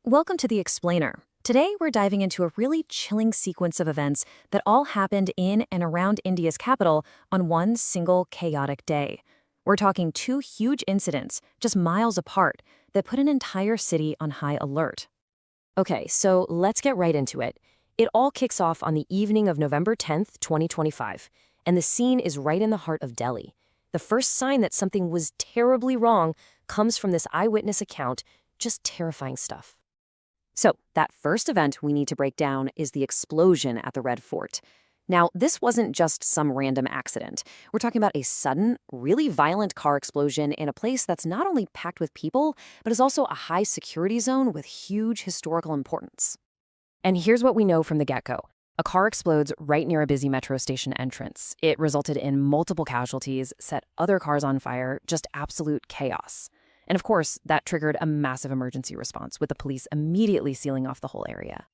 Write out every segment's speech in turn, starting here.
Welcome to The Explainer. Today, we're diving into a really chilling sequence of events that all happened in and around India's capital on one single chaotic day. We're talking two huge incidents, just miles apart, that put an entire city on high alert. Okay, so let's get right into it. It all kicks off on the evening of November 10th, 2025, and the scene is right in the heart of Delhi. The first sign that something was terribly wrong comes from this eyewitness account, just terrifying stuff. So, that first event we need to break down is the explosion at the Red Fort. Now, this wasn't just some random accident. We're talking about a sudden, really violent car explosion in a place that's not only packed with people, but is also a high security zone with huge historical importance. And here's what we know from the get-go. A car explodes right near a busy metro station entrance. It resulted in multiple casualties, set other cars on fire, just absolute chaos. And of course, that triggered a massive emergency response, with the police immediately sealing off the whole area.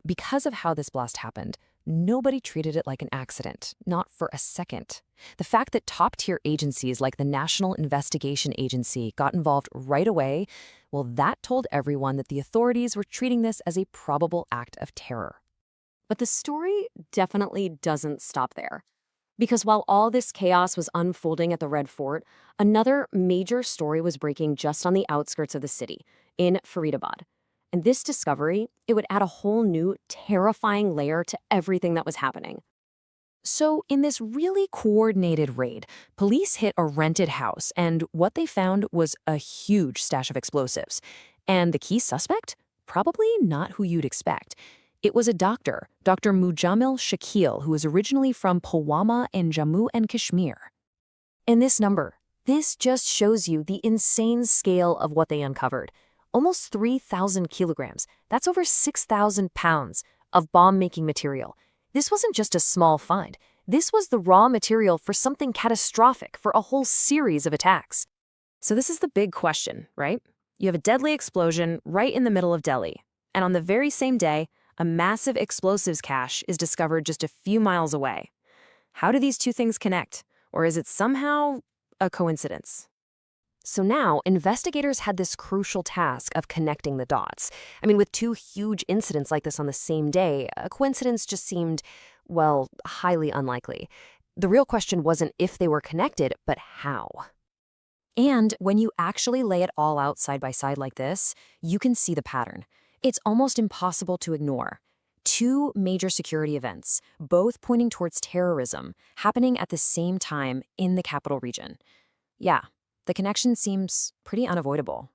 Because of how this blast happened, nobody treated it like an accident, not for a second. The fact that top-tier agencies like the National Investigation Agency got involved right away, well, that told everyone that the authorities were treating this as a probable act of terror. But the story definitely doesn't stop there. Because while all this chaos was unfolding at the Red Fort, another major story was breaking just on the outskirts of the city, in Faridabad. And this discovery, it would add a whole new, terrifying layer to everything that was happening. So, in this really coordinated raid, police hit a rented house, and what they found was a huge stash of explosives. And the key suspect? Probably not who you'd expect. It was a doctor, Dr. Mujammil Shakeel, who was originally from Pulwama in Jammu and Kashmir. And this number, this just shows you the insane scale of what they uncovered. Almost 3,000 kilograms, that's over 6,000 pounds of bomb-making material. This wasn't just a small find. This was the raw material for something catastrophic for a whole series of attacks. So this is the big question, right? You have a deadly explosion right in the middle of Delhi. And on the very same day, a massive explosives cache is discovered just a few miles away. How do these two things connect? Or is it somehow a coincidence? So now, investigators had this crucial task of connecting the dots. With two huge incidents like this on the same day, a coincidence just seemed, well, highly unlikely. The real question wasn't if they were connected, but how. And when you actually lay it all out side by side like this, you can see the pattern. It's almost impossible to ignore. Two major security events, both pointing towards terrorism, happening at the same time in the capital region. Yeah, the connection seems pretty unavoidable.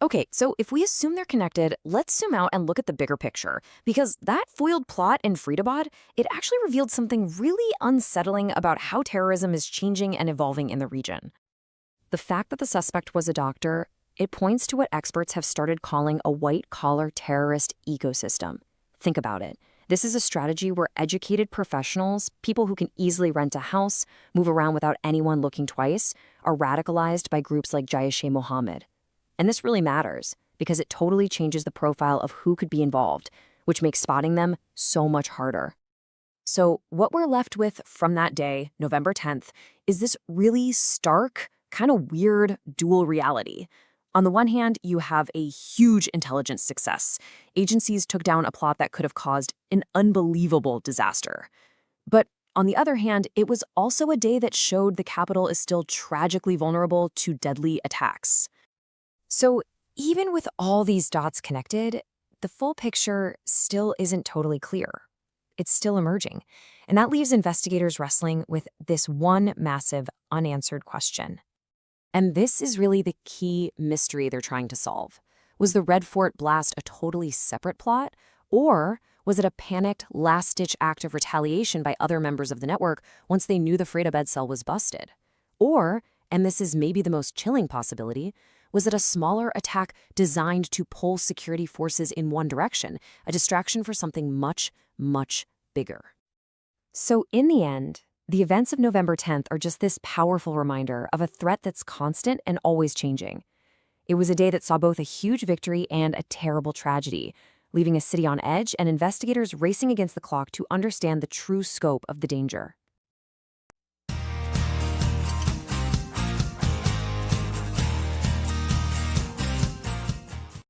Okay, so if we assume they're connected, let's zoom out and look at the bigger picture. Because that foiled plot in Faridabad, it actually revealed something really unsettling about how terrorism is changing and evolving in the region. The fact that the suspect was a doctor, it points to what experts have started calling a white-collar terrorist ecosystem. Think about it. This is a strategy where educated professionals, people who can easily rent a house, move around without anyone looking twice, are radicalized by groups like Jaish-e-Mohammed. And this really matters, because it totally changes the profile of who could be involved, which makes spotting them so much harder. So what we're left with from that day, November 10th, is this really stark, kind of weird dual reality. On the one hand, you have a huge intelligence success. Agencies took down a plot that could have caused an unbelievable disaster. But on the other hand, it was also a day that showed the capital is still tragically vulnerable to deadly attacks. So even with all these dots connected, the full picture still isn't totally clear. It's still emerging. And that leaves investigators wrestling with this one massive unanswered question. And this is really the key mystery they're trying to solve. Was the Red Fort blast a totally separate plot? Or was it a panicked, last-ditch act of retaliation by other members of the network once they knew the Faridabad cell was busted? Or, and this is maybe the most chilling possibility, was it a smaller attack designed to pull security forces in one direction, a distraction for something much, much bigger? So in the end, the events of November 10th are just this powerful reminder of a threat that's constant and always changing. It was a day that saw both a huge victory and a terrible tragedy, leaving a city on edge and investigators racing against the clock to understand the true scope of the danger.